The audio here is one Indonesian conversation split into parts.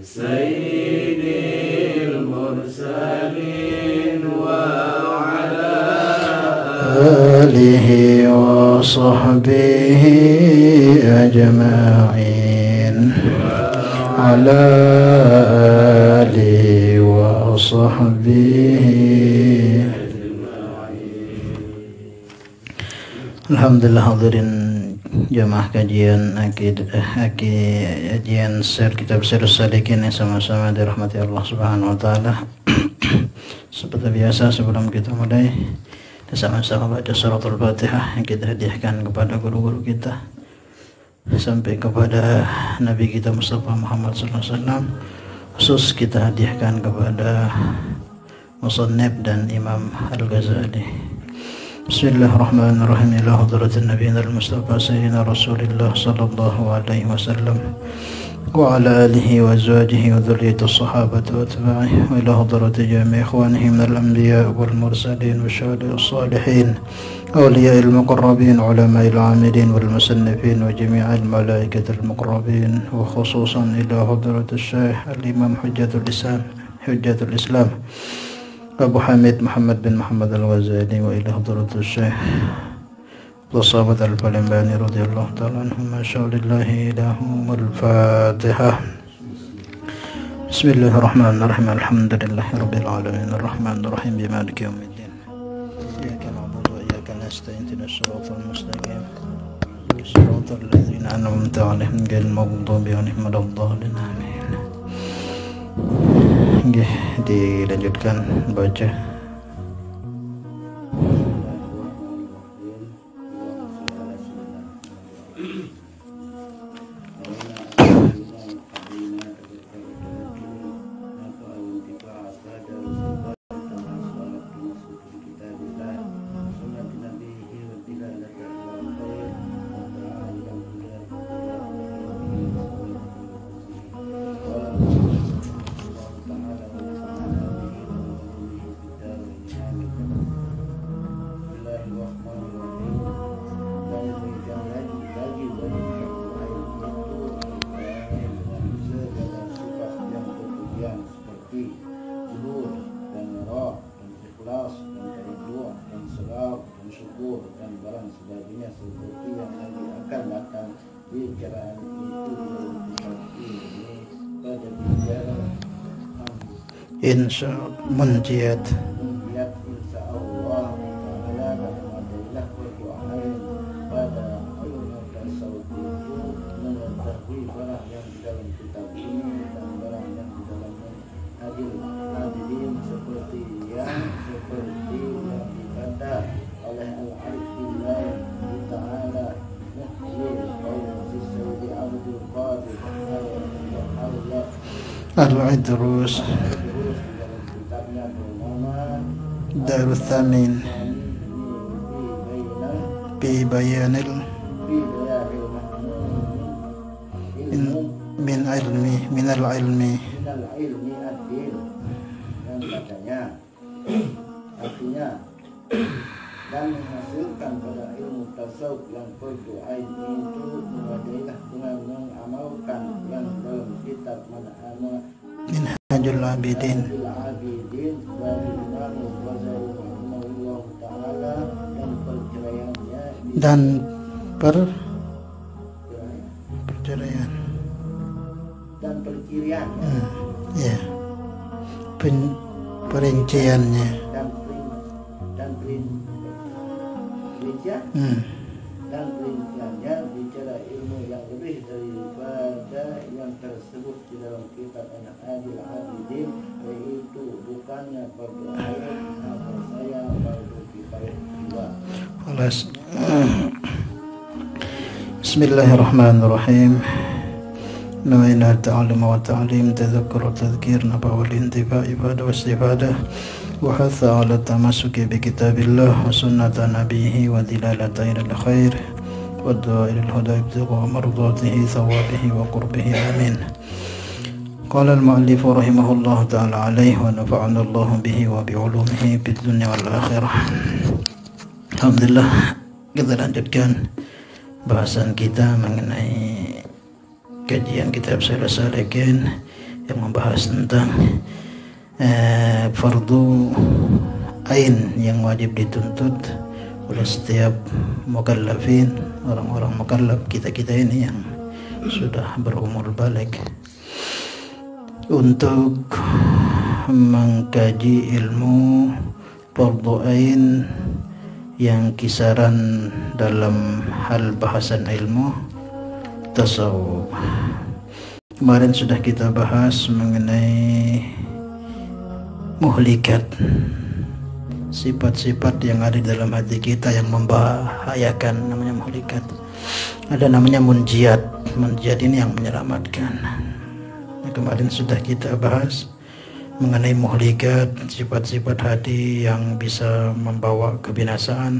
سيد المرسلين وعلى آله وصحبه أجمعين على آله وصحبه. Alhamdulillah hadirin jamaah kajian kajian kitab Sirrus Salikin yang sama-sama dirahmati Allah Subhanahu wa taala. Seperti biasa sebelum kita mulai, kita sama-sama baca suratul Fatihah yang kita hadiahkan kepada guru-guru kita sampai kepada Nabi kita Mustafa Muhammad sallallahu alaihi wasallam. Khusus kita hadiahkan kepada Musannif dan Imam Al-Ghazali. Bismillahirrahmanirrahim. Ila hadratin nabiyina al-Mustafa sayyidina Rasulillah sallallahu alaihi wasallam wa ala alihi wa azwajihi wa dhurriyyati as-sahabati wa atba'ihi wa ila hadrati jami'i ikhwanihi min al-anbiya wal mursalin wa syuhada'i as-salihin awliya'il muqarrabin ulama'il 'amilin wal musannifin wa jami'il malaikatil muqarrabin wa khususan ila hadrati asy-syaikh al-imam hujjatul Islam Abu Hamid Muhammad bin Muhammad Al-Ghazali wa ila hadratus Syekh Sahabat Al-Palembani radhiyallahu ta'ala anhum masyaallillahi lahumul Fatihah. Bismillahirrahmanirrahim. Alhamdulillahi rabbil alamin arrahmanir rahim maliki yaumiddin. Iyyaka na'budu wa iyyaka nasta'in ihdinas siratal mustaqim siratal ladzina an'amta 'alaihim ghairil maghdubi 'alaihim waladdallin. Amin. Dilanjutkan baca. Insya munjiat insya Allah taala alhamdulillah pada ilmu tasawuf itu mengetahui barang yang di dalam kitab ini dan barang yang di dalam hadirin seperti yang dikata oleh Al-Arifillah Ta'ala Muhyiddin Qayyim Sayyidi Abdul Qadir Al-Idrus Darul Thamin Bi bayanil min al-ilmi ad-din, yang katanya artinya dan menghasilkan pada ilmu tasawuf yang fardu ain itu memadailah dengan mengamalkan yang dalam kitab Minhajul Abidin dari Imam Ghazali rahimahullah taala dan perceraiannya dan perceraian dan perkirian ya perinciannya dan perinciannya bicara ilmu yang lebih daripada yang tersebut di dalam kitab Minhajul Abidin, yaitu bukannya fardu ain atau saya fardu kifayah juga. Bismillahirrahmanirrahim. Nawaina ta'allum wa ta'lim, tadhakkur wa tadhkir, nafa wal intifa, ibadah wa istifadah, wa hatha ala tamassuki bi kitabillah wa sunnata nabiyhi wa dilalata ilal khair wa du'a ilal huda ibtigha mardatihi thawabihi wa qurbihi. Amin. Qala al-mu'allif rahimahullah ta'ala alayhi wa nafa'ana Allah bihi wa bi'ulumihi fid dunya wal akhirah. Alhamdulillah, kita lanjutkan bahasan kita mengenai kajian kitab Sirrus Salikin yang membahas tentang fardu ain yang wajib dituntut oleh setiap mukallafin, orang-orang mukallaf, kita-kita ini yang sudah berumur balik, untuk mengkaji ilmu fardu ain yang kisaran dalam hal bahasan ilmu tasawuf. Kemarin sudah kita bahas mengenai muhlikat, sifat-sifat yang ada di dalam hati kita yang membahayakan, namanya muhlikat. Ada namanya munjiat. Munjiat ini yang menyelamatkan. Kemarin sudah kita bahas mengenai muhlikat, sifat-sifat hati yang bisa membawa kebinasaan,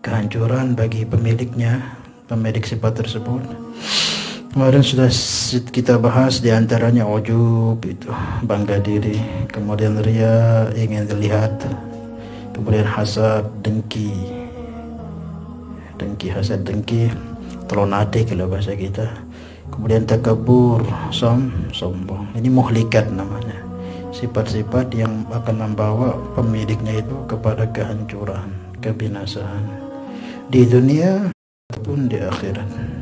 kehancuran bagi pemiliknya, pemilik sifat tersebut. Kemarin sudah kita bahas diantaranya ujub, itu bangga diri, kemudian ria, ingin dilihat, kemudian hasad, dengki, hasad, dengki, telonate kalau bahasa kita, kemudian takabur, sombong. Ini muhlikat namanya, sifat-sifat yang akan membawa pemiliknya itu kepada kehancuran, kebinasaan di dunia ataupun di akhirat.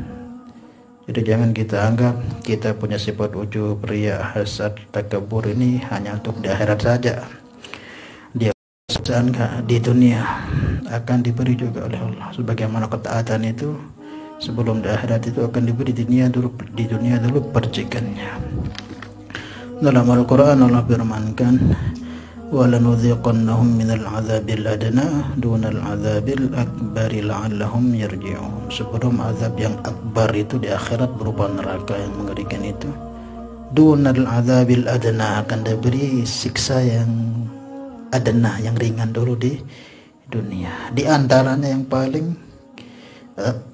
Jadi jangan kita anggap kita punya sifat ujub, riya, hasad, takabur ini hanya untuk di akhirat saja. Dia di dunia akan diberi juga oleh Allah. Sebagaimana ketaatan itu sebelum di akhirat itu akan diberi di dunia dulu percikannya. Dalam Al-Quran Allah firmankan, وَلَنُذِيقَنَّهُمْ مِنَ الْعَذَابِ الْأَدْنَى دُونَ الْعَذَابِ الْأَكْبَرِ لَعَلَّهُمْ يَرْجِعُونَ. Sebelum azab yang akbar itu di akhirat berupa neraka yang mengerikan itu, dunal azabil adna, akan diberi siksa yang adna, yang ringan dulu di dunia. Di antaranya yang paling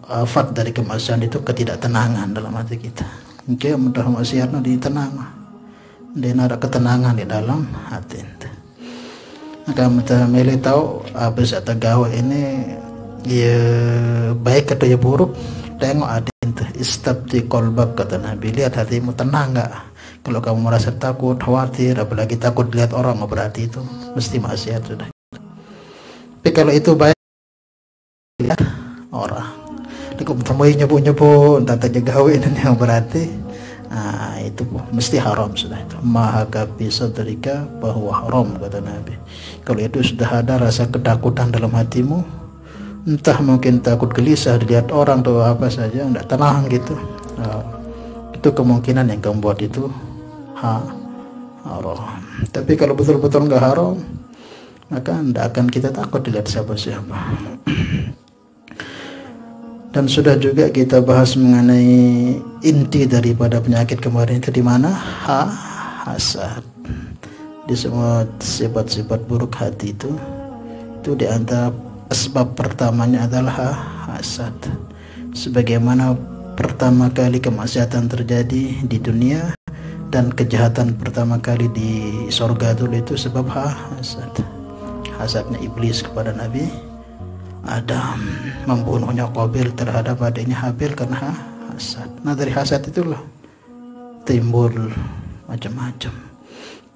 afat dari kemaksiatan itu ketidaktenangan dalam hati kita. Mungkin mudah maksiatnya ditenang, dia ada ketenangan di dalam hati itu. Maka kita milih tahu habis atau gawe ini ya baik atau ya buruk, tengok ada itu istabti qalbak, kata Nabi, lihat hatimu tenang nggak. Kalau kamu merasa takut, khawatir, apalagi takut lihat orang, berarti itu mesti maksiat sudah. Tapi kalau itu baik, lihat orang dikumpuliin nyebu tata gawe ini yang berarti itu mesti haram sudah. Itu maha bisa terika bahwa haram, kata Nabi. Kalau itu sudah ada rasa ketakutan dalam hatimu, entah mungkin takut gelisah dilihat orang atau apa saja, tidak tenang gitu, itu kemungkinan yang kamu buat itu haram. Tapi kalau betul-betul nggak haram, maka tidak akan kita takut dilihat siapa-siapa. Dan sudah juga kita bahas mengenai inti daripada penyakit kemarin itu di mana? Hasad. Di semua sifat-sifat buruk hati itu di antara sebab pertamanya adalah hasad. Sebagaimana pertama kali kemaksiatan terjadi di dunia dan kejahatan pertama kali di sorga dulu itu sebab hasad. Hasadnya iblis kepada Nabi Adam, membunuhnya Qabil terhadap adiknya Habil karena hasad. Nah dari hasad itulah timbul macam-macam,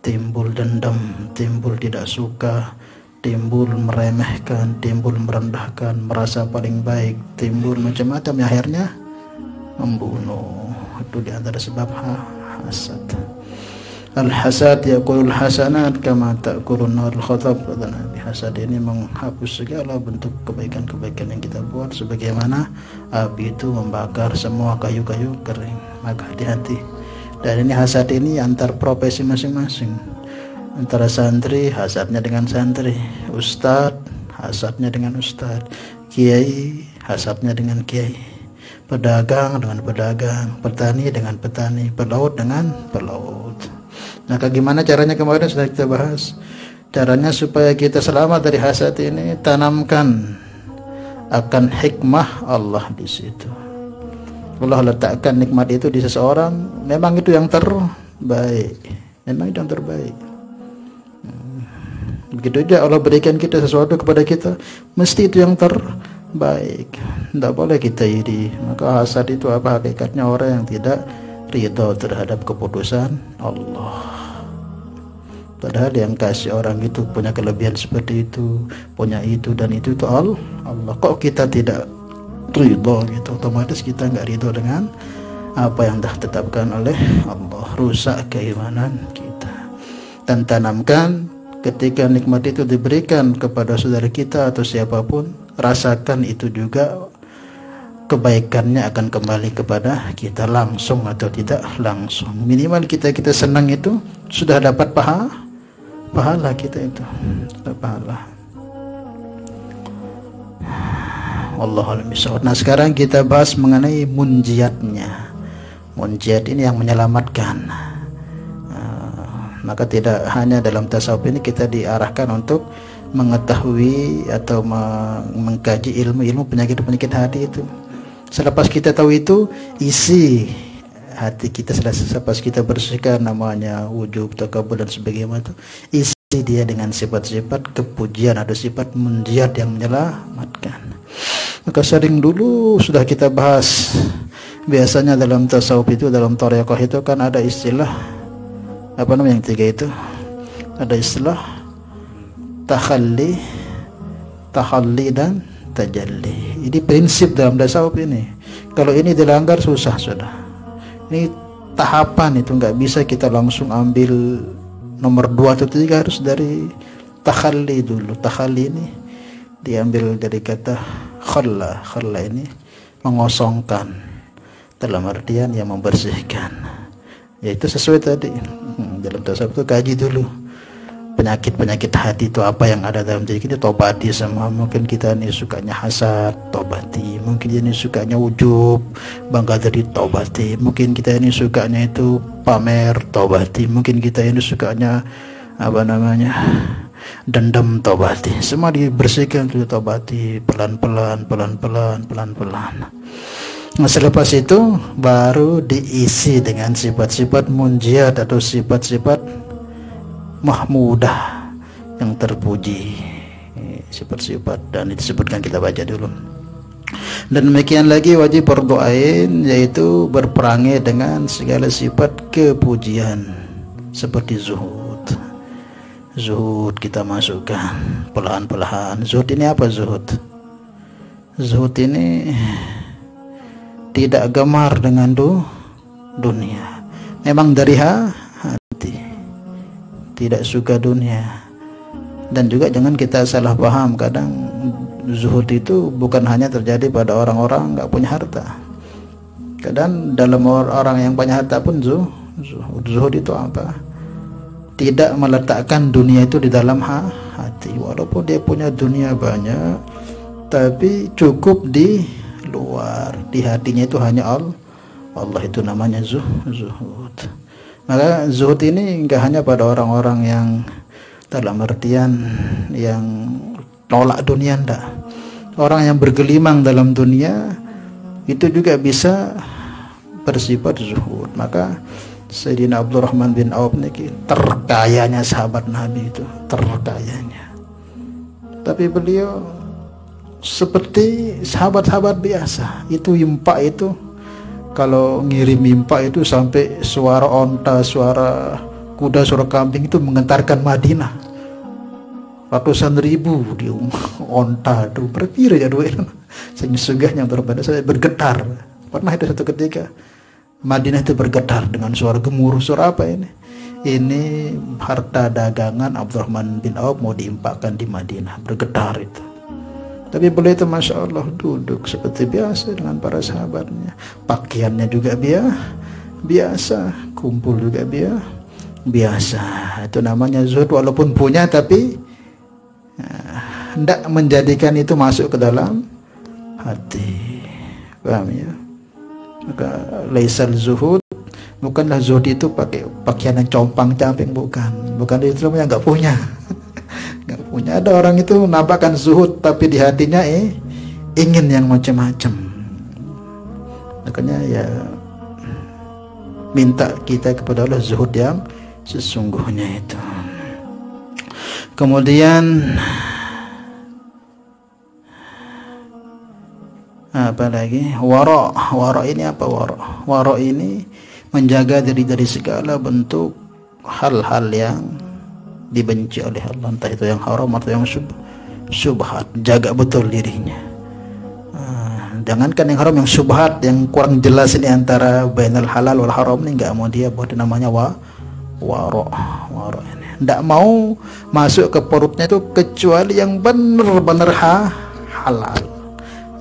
timbul dendam, timbul tidak suka, timbul meremehkan, timbul merendahkan, merasa paling baik, timbul macam-macam, yang akhirnya membunuh. Itu di antara sebab hasad. Al-hasad yaqulul hasanat kama ta'kulun narul khatab, kata Nabi. Hasad ini menghapus segala bentuk kebaikan-kebaikan yang kita buat, sebagaimana api itu membakar semua kayu-kayu kering. Maka hati-hati. Dan ini hasad ini antar profesi masing-masing. Antara santri hasadnya dengan santri, ustadz hasadnya dengan ustadz, kiai hasadnya dengan kiai, pedagang dengan pedagang, petani dengan petani, pelaut dengan pelaut. Maka gimana caranya, kemarin sudah kita bahas. Caranya supaya kita selamat dari hasad ini, tanamkan akan hikmah Allah di situ. Allah letakkan nikmat itu di seseorang, memang itu yang terbaik, memang itu yang terbaik. Begitu juga Allah berikan kita sesuatu kepada kita, mesti itu yang terbaik. Tidak boleh kita iri. Maka hasad itu apa hakikatnya? Orang yang tidak ridho terhadap keputusan Allah. Padahal yang kasih orang itu punya kelebihan seperti itu, punya itu dan itu Allah. Kok kita tidak ridho gitu? Otomatis kita nggak ridho dengan apa yang dah tetapkan oleh Allah. Rusak keimanan kita. Dan tanamkan ketika nikmat itu diberikan kepada saudara kita atau siapapun, rasakan itu juga kebaikannya akan kembali kepada kita langsung atau tidak langsung. Minimal kita senang itu sudah dapat pahala kita itu, sudah pahala. Wallahu a'lam bishawab. Nah, sekarang kita bahas mengenai munjiatnya. Munjiat ini yang menyelamatkan. Maka tidak hanya dalam tasawuf ini kita diarahkan untuk mengetahui atau mengkaji ilmu penyakit-penyakit hati itu. Selepas kita tahu itu, isi hati kita selepas kita bersihkan, namanya wujub, takabur dan sebagainya itu, isi dia dengan sifat-sifat kepujian atau sifat munjiat yang menyelamatkan. Maka sering dulu sudah kita bahas, biasanya dalam tasawuf itu, dalam thariqah itu kan ada istilah apa namanya yang tiga itu, ada istilah takhalli dan tajalli. Ini prinsip dalam tasawuf ini. Kalau ini dilanggar susah sudah. Ini tahapan itu, nggak bisa kita langsung ambil nomor 2 atau 3, harus dari takhalli dulu. Takhalli ini diambil dari kata khalla. Khalla ini mengosongkan, dalam artian yang membersihkan. Yaitu sesuai tadi dalam tasawuf itu, kaji dulu penyakit hati itu apa yang ada dalam diri kita, tobati semua. Mungkin kita ini sukanya hasad, tobati. Mungkin ini sukanya ujub, bangga diri, tobati. Mungkin kita ini sukanya itu pamer, tobati. Mungkin kita ini sukanya apa namanya, dendam, tobati. Semua dibersihkan dulu, tobati pelan-pelan. Nah, selepas itu baru diisi dengan sifat-sifat munjiat atau sifat-sifat mahmudah yang terpuji, sifat-sifat, dan disebutkan kita baca dulu. Dan demikian lagi wajib berdoain, yaitu berperangi dengan segala sifat kepujian seperti zuhud. Zuhud kita masukkan pelan-pelan. Zuhud ini apa zuhud? Zuhud ini tidak gemar dengan dunia. Memang dari hati, tidak suka dunia. Dan juga jangan kita salah paham, kadang zuhud itu bukan hanya terjadi pada orang-orang nggak punya harta. Kadang dalam orang yang punya harta pun zuhud itu apa? Tidak meletakkan dunia itu di dalam hati. Walaupun dia punya dunia banyak, tapi cukup di luar, di hatinya itu hanya Allah. Itu namanya zuhud. Maka zuhud ini enggak hanya pada orang-orang yang dalam artian yang nolak dunia, enggak. Orang yang bergelimang dalam dunia itu juga bisa bersifat zuhud. Maka Sayyidina Abdurrahman bin Auf ini terkayanya sahabat Nabi itu, terkayanya. Tapi beliau seperti sahabat-sahabat biasa. Itu impak itu, kalau ngirim impak itu sampai suara onta, suara kuda, suara kambing itu menggentarkan Madinah. Ratusan ribu di onta itu berkira ya dua itu. Sesungguhnya saya bergetar. Pernah itu satu ketika Madinah itu bergetar dengan suara gemuruh. Suara apa ini? Ini harta dagangan Abdurrahman bin Auf mau diimpakkan di Madinah. Bergetar itu. Tapi beliau itu Masya Allah duduk seperti biasa dengan para sahabatnya. Pakaiannya juga biasa. Kumpul juga biasa. Itu namanya zuhud, walaupun punya tapi hendak menjadikan itu masuk ke dalam hati. Paham ya? Maka laisal zuhud, bukanlah zuhud itu pakai pakaian yang compang-camping, bukan itu yang nggak punya. Nggak punya. Ada orang itu nampakkan zuhud tapi di hatinya ingin yang macam-macam. Makanya ya minta kita kepada Allah zuhud yang sesungguhnya itu. Kemudian apa lagi? Wara. Wara ini apa? Wara ini menjaga diri dari segala bentuk hal-hal yang dibenci oleh Allah, entah itu yang haram atau yang syubhat. Jaga betul dirinya. Jangankan yang haram, yang syubhat, yang kurang jelas ini antara bainal halal wal haram ini nggak mau dia buat, namanya waro ini. Nggak mau masuk ke perutnya itu kecuali yang benar-benar halal,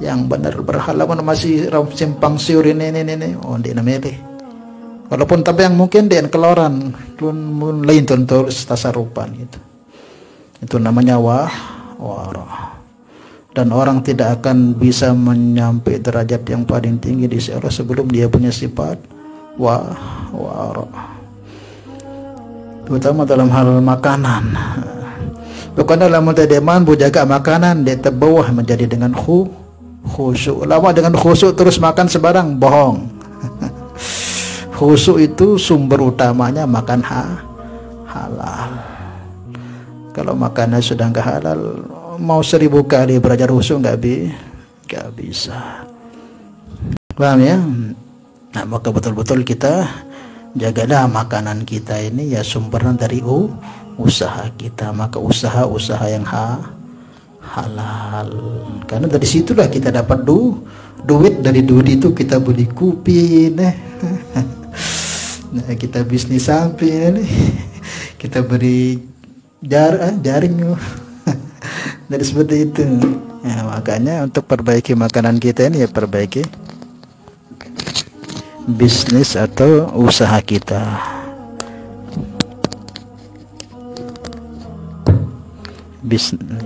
yang benar berhalal. Masih simpang siur ini oh dia namanya, walaupun tapi yang mungkin dia keluaran lain tentu tasarupan gitu. Itu namanya waro. Dan orang tidak akan bisa menyampai derajat yang paling tinggi di sisi Allah sebelum dia punya sifat waro, terutama dalam hal makanan. Bukan dalam mutadaman bujaga makanan dia terbawah menjadi dengan khusyuk. Lama dengan khusyuk terus makan sebarang, bohong. Khusyuk itu sumber utamanya makan halal. Kalau makannya sudah nggak halal, mau 1000 kali belajar khusyuk nggak bisa. Paham ya? Nah, maka betul-betul kita jagalah makanan kita ini ya sumbernya dari usaha kita. Maka usaha yang halal, karena dari situlah kita dapat duit. Dari duit itu kita beli kupin, nah, kita bisnis samping nih, kita beri jaring. Dari seperti itu ya, makanya untuk perbaiki makanan kita ini ya perbaiki bisnis atau usaha kita. Bisnis.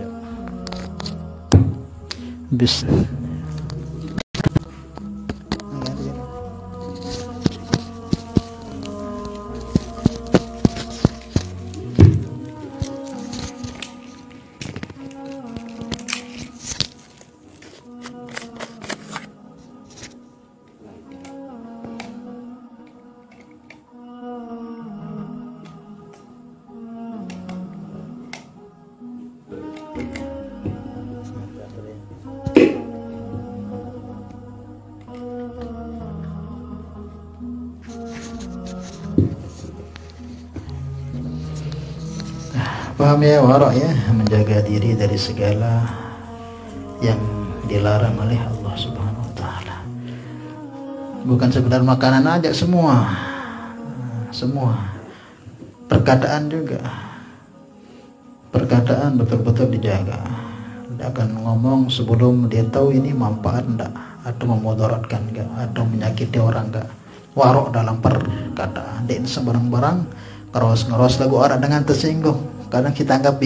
Paham ya, wara ya, menjaga diri dari segala yang dilarang oleh Allah Subhanahu wa taala. Bukan sekedar makanan aja, semua perkataan juga. Perkataan betul-betul dijaga. Tidak akan ngomong sebelum dia tahu ini manfaat enggak, atau memudaratkan enggak, atau menyakiti orang enggak. Warok dalam perkataan, dia sembarang-barang ngeros lagu orang dengan tersinggung. Kadang kita anggap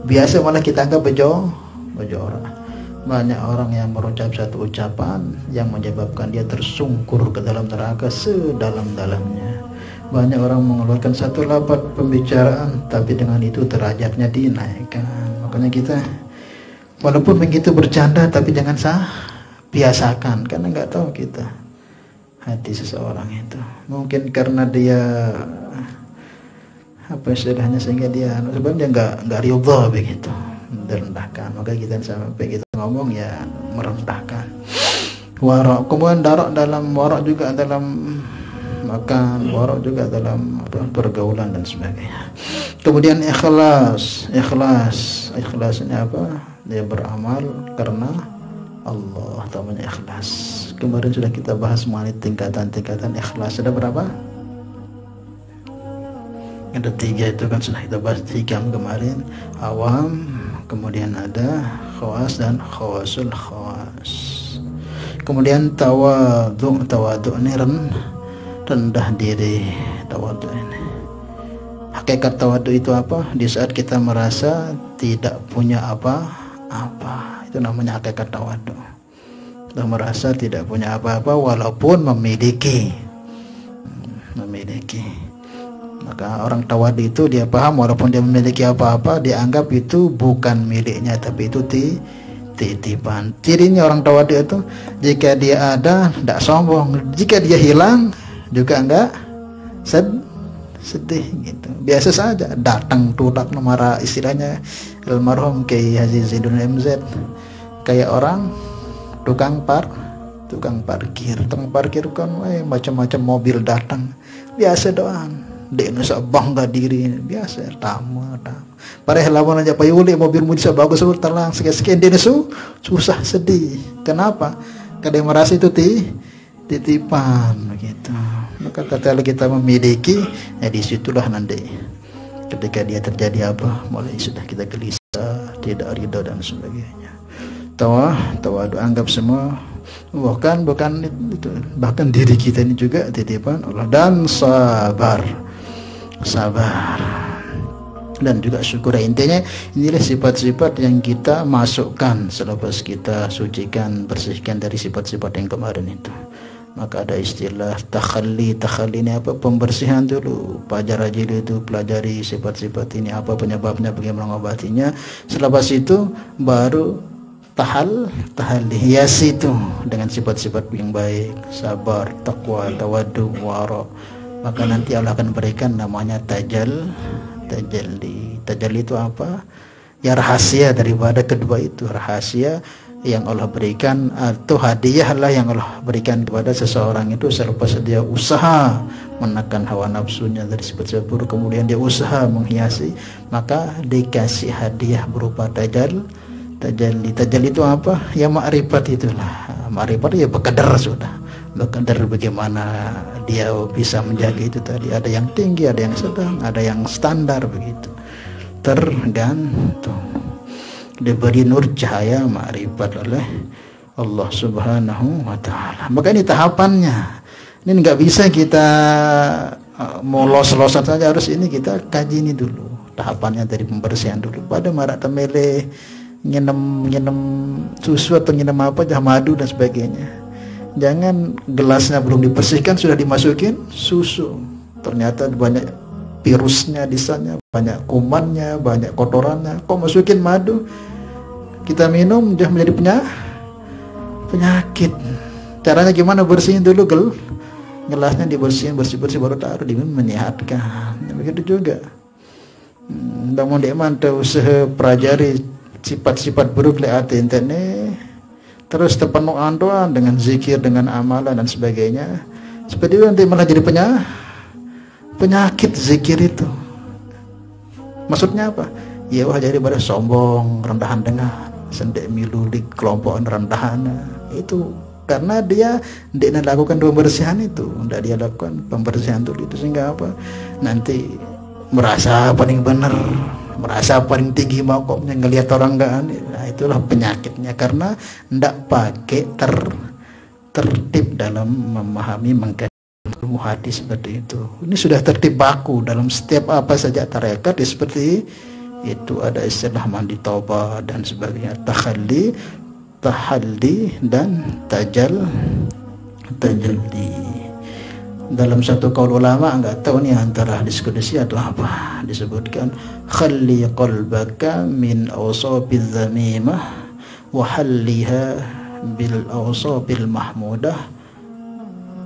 biasa, malah kita anggap bejo orang. Banyak orang yang berucap satu ucapan yang menyebabkan dia tersungkur ke dalam neraka sedalam-dalamnya. Banyak orang mengeluarkan satu lafaz pembicaraan, tapi dengan itu derajatnya dinaikkan. Makanya kita walaupun begitu bercanda, tapi jangan biasakan, karena nggak tahu kita hati seseorang itu. Mungkin karena dia apa istilahnya, sehingga dia sebenarnya nggak ridha begitu, merendahkan. Maka kita sampai kita ngomong ya merendahkan. Warok, kemudian dalam warok juga dalam makan, warok juga dalam pergaulan dan sebagainya. Kemudian ikhlas ini apa? Dia beramal karena Allah, namanya ikhlas. Kemarin sudah kita bahas mengenai tingkatan-tingkatan ikhlas. Ada berapa? Ada 3 itu kan sudah kita bahas, hikam kemarin, awam, kemudian ada khawas dan khawasul khawas. Kemudian tawadu ini rendah diri. Tawadu ini, hakikat tawadu itu apa? Di saat kita merasa tidak punya apa-apa, itu namanya hakikat tawadu. Kita merasa tidak punya apa-apa walaupun memiliki. Maka orang tawadu itu dia paham walaupun dia memiliki apa-apa, dia anggap itu bukan miliknya, tapi itu titipan. Cirinya orang tawadu itu, jika dia ada tidak sombong, jika dia hilang juga enggak sedih gitu. Biasa saja, datang tulak nomor istilahnya almarhum Kiai Haji Zaidun MZ, kayak orang tukang tukang parkir kan macam-macam mobil datang, biasa doang. Dek nusa bangga diri biasa tamu. Pareh lawan aja payuli mobilmu bisa bagus telang sekian dia susah sedih. Kenapa? Kadang merasa itu titipan begitu. Maka tatkala kita memiliki, disitulah nanti ketika dia terjadi apa, mulai sudah kita gelisah, tidak ridho dan sebagainya. Tawadu anggap semua bukan itu, bahkan diri kita ini juga titipan Allah. Dan sabar dan juga syukur. Intinya inilah sifat-sifat yang kita masukkan selepas kita sucikan, bersihkan dari sifat-sifat yang kemarin itu. Maka ada istilah takhalli ini apa, pembersihan dulu. Pelajari itu, pelajari sifat-sifat ini apa penyebabnya, bagaimana mengobatinya. Selepas itu baru tahalli, hiasi itu dengan sifat-sifat yang baik, sabar, takwa, tawadu, wara. Maka nanti Allah akan berikan namanya tajalli. Tajalli itu apa? Ya rahasia daripada kedua itu, rahasia yang Allah berikan atau hadiah lah yang Allah berikan kepada seseorang itu selepas dia usaha menekan hawa nafsunya dari sifat-sifat buruk, kemudian dia usaha menghiasi, maka dikasih hadiah berupa tajalli. Tajalli itu apa? Ya ma'rifat itulah. Ma'rifat ya bekedar sudah. Bekedar bagaimana dia bisa menjaga itu tadi. Ada yang tinggi, ada yang sedang, ada yang standar begitu. Tergantung. Diberi nur cahaya ma'rifat oleh Allah Subhanahu wa ta'ala. Maka ini tahapannya. Ini nggak bisa kita mau los-losan saja, harus ini kita kaji ini dulu. Tahapannya dari pembersihan dulu. Pada marak temele nyenem susu atau nyenem apa, madu dan sebagainya. Jangan gelasnya belum dibersihkan sudah dimasukin susu. Ternyata banyak virusnya di sana, banyak kumannya, banyak kotorannya. Kok masukin madu? Kita minum sudah menjadi penyakit. Caranya gimana? Bersihin dulu gelasnya, dibersihin bersih baru taruh diminum, menyehatkan. Begitu juga. Namun dia mantau usaha pelajari sifat-sifat buruk lewat internet, terus terpenuh andoan dengan zikir, dengan amalan dan sebagainya. Seperti itu nanti malah jadi penyakit zikir itu. Maksudnya apa? Ya wah jadi pada sombong, rendahan dengan sendek milulik, kelompokan rendahan. Itu karena dia tidak melakukan pembersihan itu, tidak dia lakukan pembersihan dulu itu, sehingga apa? Nanti merasa paling benar, merasa paling tinggi makomnya, ngelihat orang enggak aneh. Nah, itulah penyakitnya karena tidak pakai tertib dalam memahami, mengkaji ilmu hadis seperti itu. Ini sudah tertib baku dalam setiap apa saja tarekat seperti itu. Ada istilah mandi taubat dan sebagainya, tahalli dan tajalli. Dalam satu kaul ulama, enggak tahu nih antara diskusi atau apa, disebutkan khalli qalbaka min awsabiz zamimah wa halliha bil awsabil mahmudah,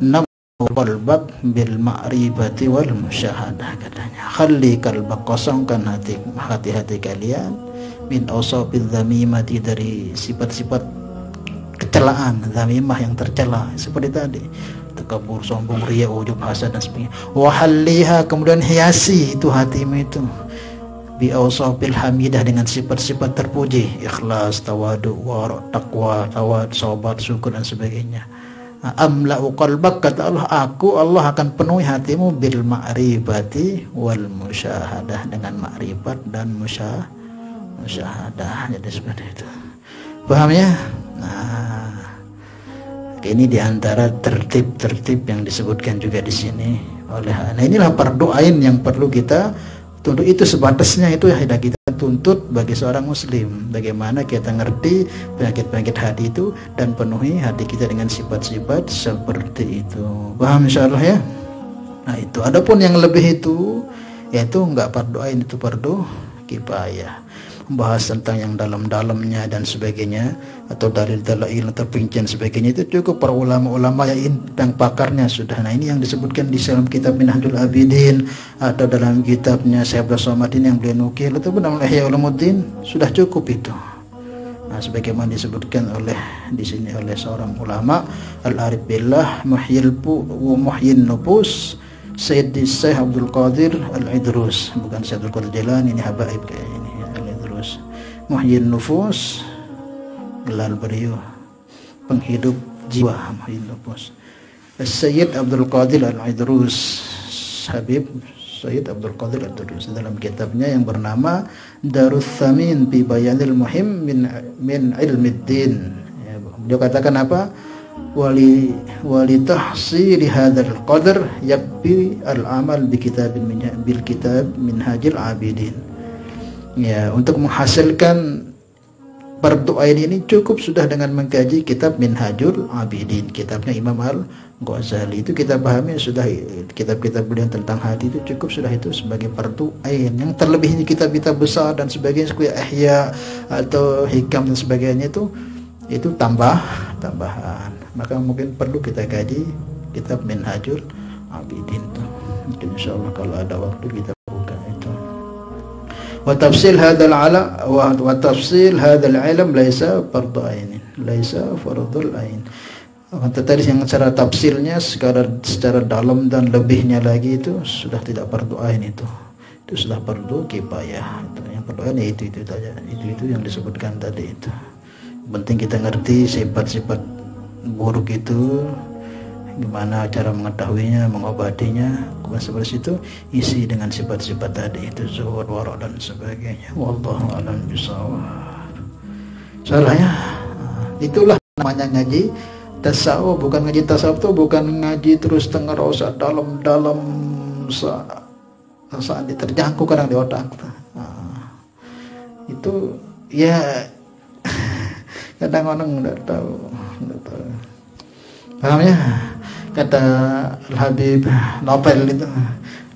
nam qalbak bil ma'rifati wal musyahadah. Katanya khalli qalbak, kosongkan hati kalian, min awsabiz zamimati, dari sifat-sifat kecelaan, zamimah yang tercela seperti tadi, takabur, sombong, riya, ujub, hasad dan sebagainya. Wahalliha, kemudian hiasi itu hatimu itu bi awsabil hamidah, dengan sifat-sifat terpuji, ikhlas, tawadu, wara, taqwa, tawad, sabar, syukur dan sebagainya. Amla'u qalbak, kata Allah, Allah akan penuhi hatimu bil ma'rifati wal musyahadah, dengan ma'rifat dan musyahadah. Jadi seperti itu. Paham ya? Nah, ini diantara tertib-tertib yang disebutkan juga di sini oleh. Nah, inilah fardu ain yang perlu kita tuntut. Itu sebatasnya itu yang kita tuntut bagi seorang muslim. Bagaimana kita ngerti penyakit-penyakit hati itu dan penuhi hati kita dengan sifat-sifat seperti itu. Paham insyaallah ya? Nah, itu. Adapun yang lebih itu, yaitu enggak fardu ain, itu fardu kifayah. Membahas tentang yang dalam-dalamnya dan sebagainya, atau dalil-dalil terperinci sebagainya, itu cukup para ulama-ulama yang pakarnya sudah. Nah, ini yang disebutkan di dalam kitab Minhajul Abidin atau dalam kitabnya Syekh Abdul Somadin yang beliau nukil, itu dalam Ihya Ulumuddin, sudah cukup itu. Nah, sebagaimana disebutkan di sini oleh seorang ulama, al-arif billah muhyin nufus Syekh Abdul Qadir Al-Idrus, bukan Syekh Abdul Qadir Jilani, ini habaib kayak ini, Al-Idrus. Muhyin nufus, gelar beliau penghidup jiwa, muhyin nufus. Syekh Abdul Qadir Al-Idrus, Habib Syekh Abdul Qadir Al-Idrus, dalam kitabnya yang bernama Darus Tsamin fi Bayanil Muhim min Ilmiddin. Ya, beliau katakan apa? Wali tahsili hadzal qadar yakfi al-amal bil kitab Minhajul Abidin. Ya, untuk menghasilkan fardu ain ini cukup sudah dengan mengkaji kitab Minhajul Abidin, kitabnya Imam Al-Ghazali. Itu kita pahami sudah, kitab-kitab beliau tentang hati itu cukup sudah itu sebagai fardu ain. Yang terlebihnya kitab-kitab besar dan sebagainya seperti Ihya atau Hikam dan sebagainya itu tambahan. Maka mungkin perlu kita kaji kitab Minhajul Abidin itu. Mungkin insyaallah kalau ada waktu kita buka itu. Wa tafsil hadzal ilm laisa fardhu ain, laisa fardhul ain. Tadi yang secara tafsirnya secara dalam dan lebihnya lagi itu sudah tidak fardu ain, itu sudah fardu kifayah. Itu yang fardu ain itu saja, itu yang disebutkan tadi itu. Penting kita ngerti sifat-sifat buruk itu, gimana cara mengetahuinya, mengobatinya. Kemudian seperti itu isi dengan sifat-sifat tadi itu, zuhud, wara' dan sebagainya. Wallahu a'lam bishawab. Salah ya. Itulah namanya ngaji tasawuf. Bukan ngaji tasawuf tuh bukan ngaji terus tengah rasa dalam saat diterjangkau kadang di otak. Itu ya kadang orang nggak tahu. Paham ya? Kata Habib Novel itu,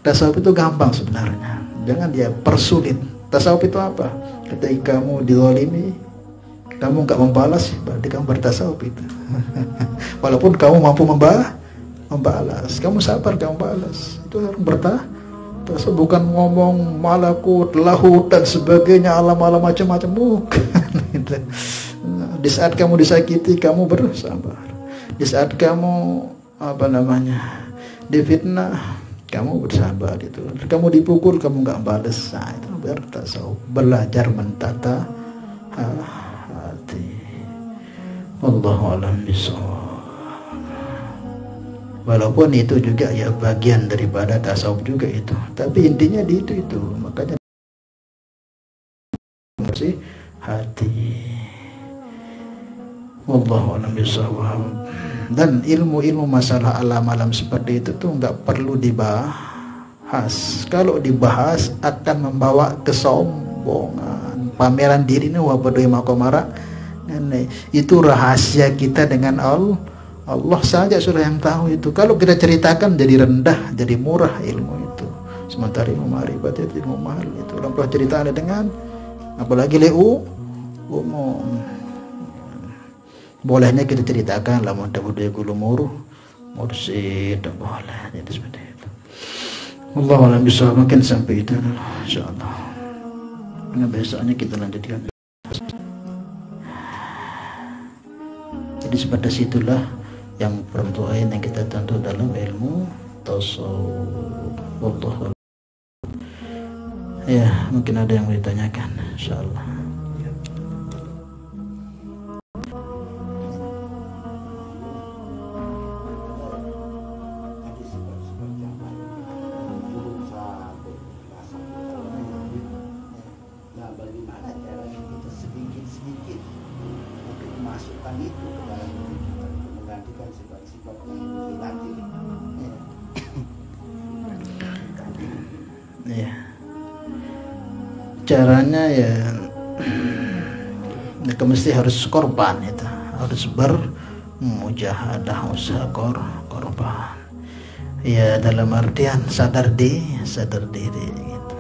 tasawuf itu gampang sebenarnya, jangan dia persulit. Tasawuf itu apa? Ketika kamu dizalimi, kamu nggak membalas, berarti kamu bertasawuf itu. Walaupun kamu mampu membalas, kamu sabar, kamu balas, itu harus tasawuf. Bukan ngomong malakut, lahut dan sebagainya, alam-alam macam-macam, bukan. Di saat kamu disakiti, kamu bersabar. Di saat kamu difitnah, kamu bersabar itu. Kamu dipukul, kamu nggak balas. Nah, itu bertasawuf, belajar mentata hati. Wallahu a'lam bishawab. Walaupun itu juga ya bagian daripada tasawuf juga itu, tapi intinya di itu. Makanya bersih hati. Wallahu a'lam bishawab. Dan ilmu-ilmu masalah alam-alam seperti itu tuh nggak perlu dibahas. Kalau dibahas akan membawa kesombongan, pameran diri ini wabadoi makomara. Itu rahasia kita dengan Allah saja sudah yang tahu itu. Kalau kita ceritakan jadi rendah, jadi murah ilmu itu. Sementara ilmu ma'rifat itu ilmu mahal itu. Orang pernah cerita dengan apalagi umum. Bolehnya kita ceritakan lah, mau budaya gulu muruh mursid, boleh. Jadi seperti itu. Wallahu a'lam bishawab. Mungkin sampai itu insyaallah. Nah, besoknya kita lanjutkan. Jadi sebatas itulah yang fardu ain yang kita tentu dalam ilmu tasawuf. Wallahu a'lam. Ya, mungkin ada yang mau ditanyakan insyaallah. Caranya ya mesti harus korban itu, harus bermujahadah, usaha korban. Ya dalam artian sadar diri gitu.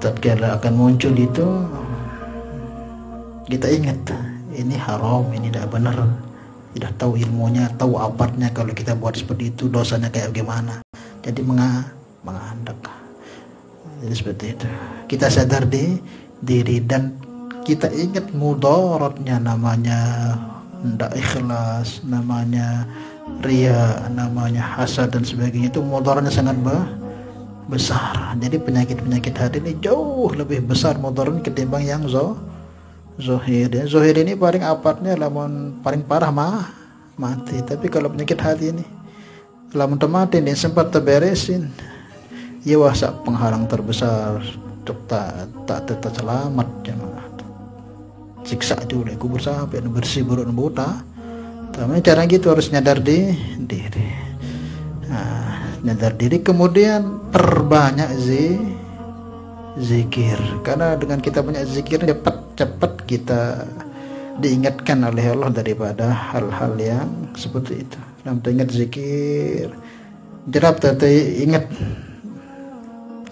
Tatkala akan muncul itu kita ingat ini haram, ini tidak benar. Tidak tahu ilmunya, tahu apartnya, kalau kita buat seperti itu dosanya kayak gimana. Jadi mengandak. Jadi seperti itu. Kita sadar diri dan kita ingat mudaratnya, namanya ndak ikhlas, namanya ria, namanya hasad dan sebagainya, itu mudaratnya sangat besar. Jadi penyakit-penyakit hati ini jauh lebih besar mudaratnya ketimbang yang zohir. Zohir ini paling apatnya, lamun paling parah mati. Tapi kalau penyakit hati ini, lamun mati ini sempat terberesin, ya wasa penghalang terbesar tak selamat jemaah. Siksa juga kubur sampai bersih buruk buta. Tapi cara gitu harus nyadar diri. Nyadar diri, kemudian perbanyak zikir. Karena dengan kita banyak zikir, cepat kita diingatkan oleh Allah daripada hal-hal yang seperti itu. Dalam ingat zikir, jerap tadi ingat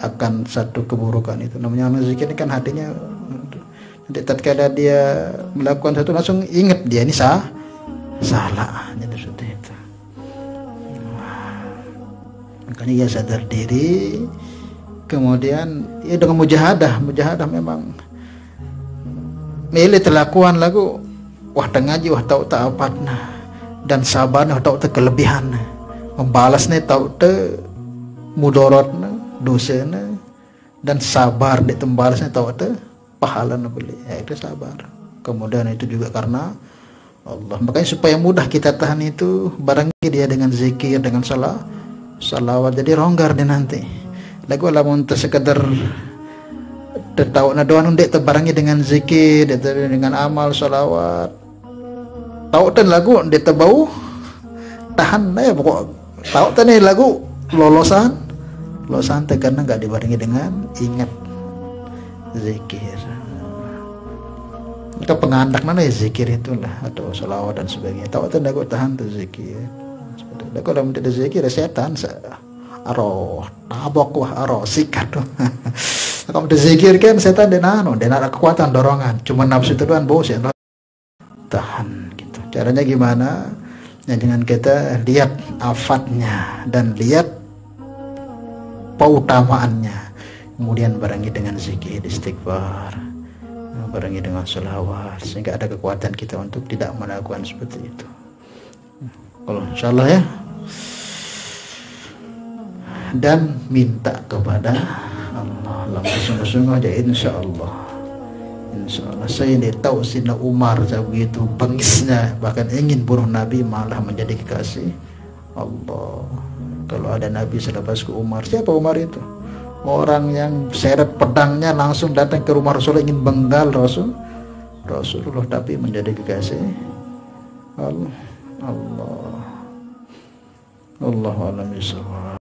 akan satu keburukan itu. Namanya orang zikir ini kan hatinya, nanti tatkala dia melakukan satu langsung ingat dia ini salah. Jadi seperti itu. Makanya ya sadar diri, kemudian ya dengan mujahadah memang milih telakuan lagu wah tengaji wah tahu tak apatna, dan sabarnya tahu tak kelebihan, membalasnya tahu tak mudaratna dosanya, dan sabar di tembalasnya tahu tak pahalanya boleh, ya itu sabar. Kemudian itu juga karena Allah. Makanya supaya mudah kita tahan itu, barengi dia dengan zikir, dengan salawat, jadi ronggar dia nanti. Lagu lamun sekedar tahu na doa ndek terbarengi dengan zikir, dengan amal salawat. Tahu tan lagu ndek terbau tahan ya pokok. Tahu tan lagu lolosan teh karena enggak dibarengi dengan ingat zikir. Itu pengandak mana ya zikir itulah, atau salawat dan sebagainya. Tahu tan lagu tahan tu zikir. Lagu lamun tidak zikir setan aroh tabok wah aroh sikat. Kalau udah zikir kan setan dia ada kekuatan dorongan, cuma nafsu itu doang bos ya tahan gitu. Caranya gimana? Ya dengan kita lihat afatnya dan lihat peutamaannya, kemudian barengi dengan zikir, istighfar, barengi dengan sholawat, sehingga ada kekuatan kita untuk tidak melakukan seperti itu. Kalau insyaallah ya, dan minta kepada Allah sungguh-sungguh aja, insyaallah saya ini tahu Sina Umar begitu bengisnya, bahkan ingin bunuh Nabi, malah menjadi kekasih Allah. Kalau ada Nabi selepasku Umar, siapa Umar itu? Orang yang seret pedangnya langsung datang ke rumah Rasulullah, ingin benggal Rasulullah, tapi menjadi kekasih Allah. Allahu a'lam bishawab.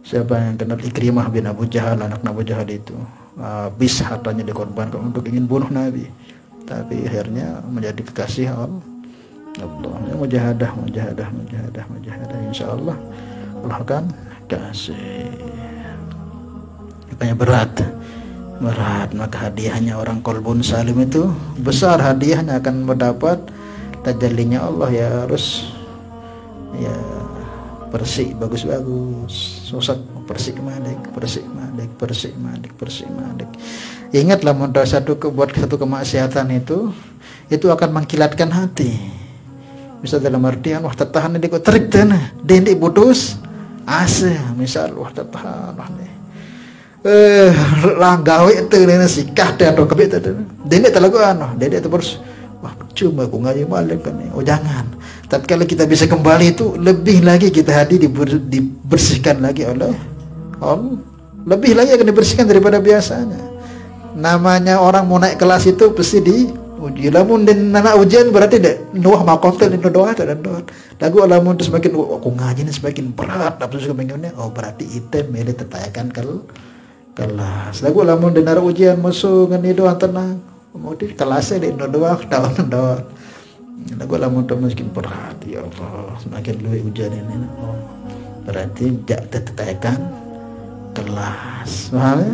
Siapa yang kenal Ikrimah bin Abu Jahal, anak Abu Jahal itu, habis hartanya dikorbankan untuk ingin bunuh Nabi, tapi akhirnya menjadi kekasih Allah. Mujahadah, insyaallah Allah akan kasih. Makanya berat, maka hadiahnya orang qalbun salim itu besar, hadiahnya akan mendapat tajallinya Allah. Ya harus ya bersih, bagus-bagus, susah bersih madek. Ingatlah, modal buat satu kemaksiatan itu akan mengkilatkan hati. Misal dalam artian wah tertahan ini kok terik tanah, dendik putus asa, misal wah tertahan wah nih langgawe itu nih sikah dan atau kebet itu dendik terlagu dendik terus wah cuma aku ngaji malam kan nih. Oh jangan. Tapi kalau kita bisa kembali itu lebih lagi kita hati dibersihkan lagi oleh Allah, lebih lagi akan dibersihkan daripada biasanya. Namanya orang mau naik kelas itu pasti diuji. Lamun dan anak ujian berarti dek nuah makotel dan doa dan doa. Lagu lamun itu semakin aku ngaji ini semakin berat, nafsu suka pengennya. Oh berarti itu milih tertayakan kelas. Lagu lamun dengar ujian musuh ngani doa tenang. Kemudian kelasnya di doa doa. Lagu lamun itu semakin berat. Ya Allah, semakin lebih ujian ini. Oh berarti tidak tertayakan kelas. Paham ya?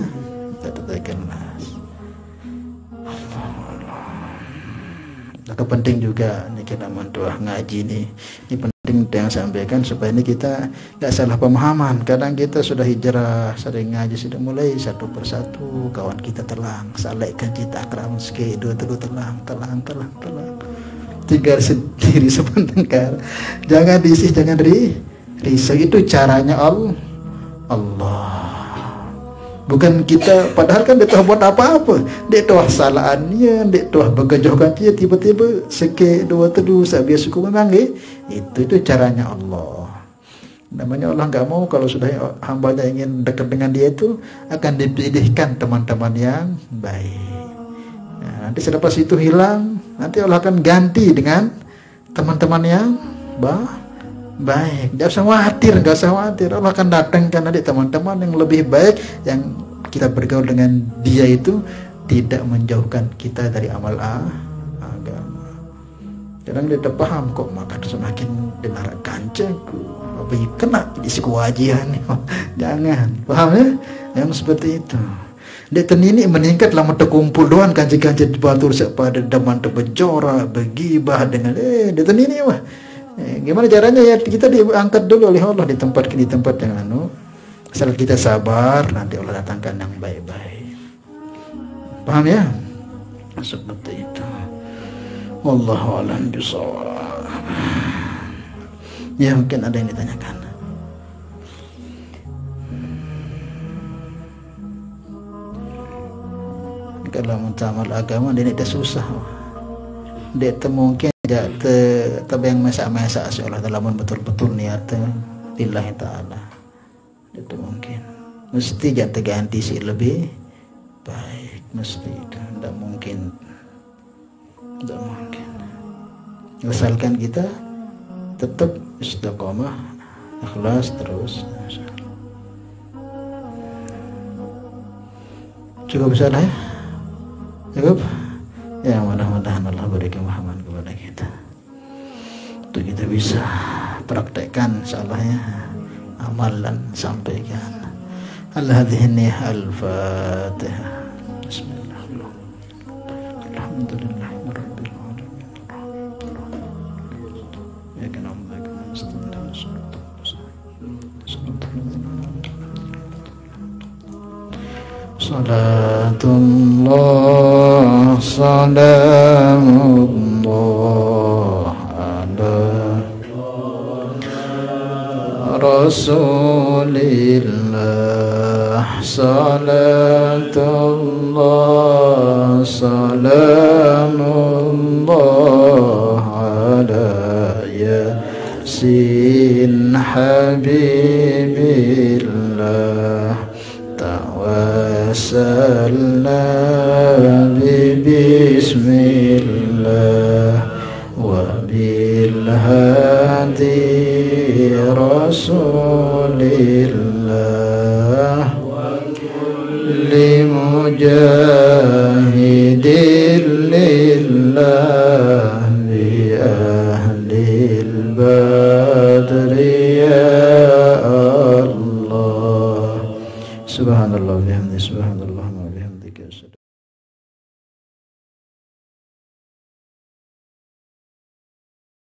Tidak tertayakan kelas. Maka penting juga ini kita mendoa ngaji ini penting penting yang sampaikan supaya ini kita nggak salah pemahaman. Kadang kita sudah hijrah, sering ngaji, sudah mulai satu persatu kawan kita telang, salaikan kita akram sikit, dua telang, tinggal sendiri sebentar. Jangan diisi, jangan risau. Itu caranya Allah. Bukan kita, padahal kan dia telah buat apa-apa. Dia telah salahannya, dia telah berkejohkan dia, tiba-tiba sikit dua teduh sabiar suku memang itu caranya Allah. Namanya Allah nggak mau kalau sudah hambanya ingin dekat dengan dia itu akan dipilihkan teman-teman yang baik. Nah, nanti selepas itu hilang, nanti Allah akan ganti dengan teman-teman yang baik. Nggak usah khawatir. Allah akan datangkan nanti teman-teman yang lebih baik, yang kita bergaul dengan dia itu tidak menjauhkan kita dari amal agama. Kadang dia tak paham kok, maka semakin dengar kancaku apa kena di sekuajian. Jangan, paham ya? Yang seperti itu. Dia tenini meningkat lama terkumpul doang kanci-kanci batur pada daman terbejora, begibah dengan dia tenini mah. Gimana caranya ya, kita diangkat dulu oleh Allah di tempat yang asal kita sabar, nanti Allah datangkan yang baik-baik. Paham ya? Seperti itu. Wallahu a'lam bishawab. Ya, mungkin ada yang ditanyakan. Kalau mencamal agama dia tidak susah. Dia mungkin tapi yang masak-masak seolah dalam betul-betul niatnya lillahi ta'ala. Itu mungkin mesti jangan terganti sih lebih baik, mesti itu tidak mungkin. Asalkan kita tetap istiqomah, ikhlas terus. Cukup bisa lah ya? Cukup? Ya, mudah-mudahan Allah beri kemahaman kepada kita untuk kita bisa praktekkan insyaallah ya, amalan sampaikan. Al-hadhiniyah al-fatihah. Bismillahirrahmanirrahim. Alhamdulillahirabbil alamin. Ya kana Salatullah, salamullah ala Rasulillah. Salatullah, salamullah ala Yasin Habibillah. Tawassalna bismillah wa bil hadi rasulillah limujahidin lillah bi ahlil badri ya Allah. Subhanallah bihamdihi, subhanallah.